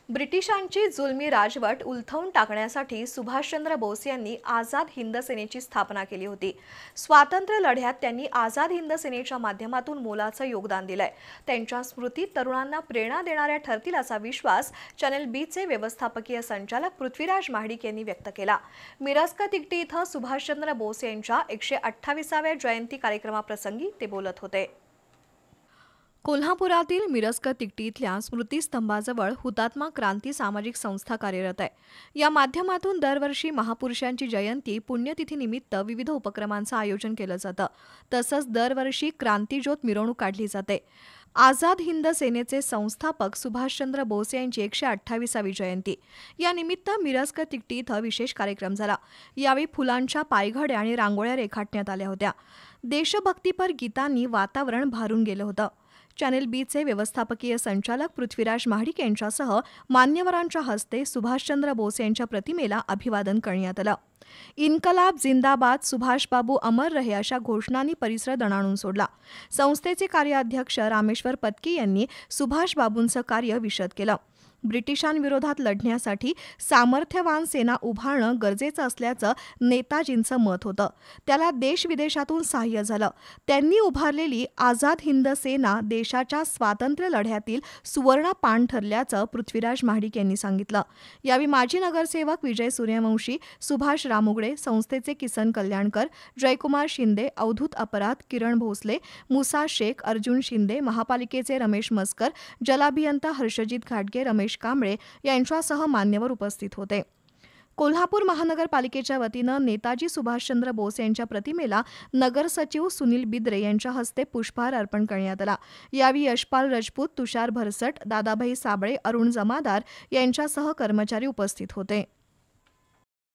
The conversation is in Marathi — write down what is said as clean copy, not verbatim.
ब्रिटिशांची जुलमी राजवट उलथवून टाकण्यासाठी सुभाषचंद्र बोस यांनी आझाद हिंद सेनेची स्थापना केली होती। स्वातंत्र्य लढ्यात त्यांनी आझाद हिंद सेनेच्या माध्यमातून मोलाचं योगदान दिलंय। त्यांच्या स्मृती तरुणांना प्रेरणा देणाऱ्या ठरतील असा विश्वास चॅनल बीचे व्यवस्थापकीय संचालक पृथ्वीराज महाडिक यांनी व्यक्त केला। मिरजक तिकटी इथं सुभाषचंद्र बोस यांच्या 128व्या जयंती कार्यक्रमाप्रसंगी ते बोलत होते। कोल्हापुरातील मिरजक तिकटी इथल्या स्मृतिस्तंभाजवळ हुतात्मा क्रांती सामाजिक संस्था कार्यरत आहे। या माध्यमातून दरवर्षी महापुरुषांची जयंती पुण्यतिथीनिमित्त विविध उपक्रमांचं आयोजन केलं जातं। तसंच दरवर्षी क्रांतीज्योत मिरवणूक काढली जाते। आझाद हिंद सेनेचे संस्थापक सुभाषचंद्र बोस यांची 128वी जयंती या निमित्त मिरजक तिकटी इथं विशेष कार्यक्रम झाला। यावेळी फुलांच्या पायघड्या आणि रांगोळ्या रेखाटण्यात आल्या होत्या। देशभक्तीपर गीतांनी वातावरण भारून गेलं होतं। चॅनल बीचे व्यवस्थापकीय संचालक पृथ्वीराज महाडिक यांच्यासह मान्यवरांच्या हस्ते सुभाषचंद्र बोस यांच्या प्रतिमेला अभिवादन करण्यात आलं। इन्कलाब जिंदाबाद, सुभाषबाबू अमर रहे अशा घोषणांनी परिसर दणाणून सोडला। संस्थेचे कार्याध्यक्ष रामेश्वर पत्की यांनी सुभाषबाबूंचं कार्य विशद केलं। ब्रिटिशांविरोधात लढण्यासाठी सामर्थ्यवान सेना उभारणं गरजेचं असल्याचं नेताजींचं मत होतं। त्याला देशविदेशातून सहाय्य झालं। त्यांनी उभारलेली आझाद हिंद सेना देशाच्या स्वातंत्र्य लढ्यातील सुवर्णपान ठरल्याचं पृथ्वीराज महाडिक यांनी सांगितलं। यावेळी माजी नगरसेवक विजय सूर्यवंशी, सुभाष रामुगडे, संस्थेचे किसन कल्याणकर, जयकुमार शिंदे, अवधूत अपराध, किरण भोसले, मुसा शेख, अर्जुन शिंदे, महापालिकेचे रमेश मस्कर, जलाभियंता हर्षजित घाटगे, रमेश कांबळे यांच्यासह मान्यवर उपस्थित होते। कोल्हापूर महानगरपालिकेच्या वतीनं नेताजी सुभाषचंद्र बोस यांच्या प्रतिमेला नगरसचिव सुनील बिद्रे यांच्या हस्ते पुष्पहार अर्पण करण्यात आला। यावेळी यशपाल राजपूत, तुषार भरसट, दादाभाई साबळे, अरुण जमादार यांच्यासह कर्मचारी उपस्थित होते।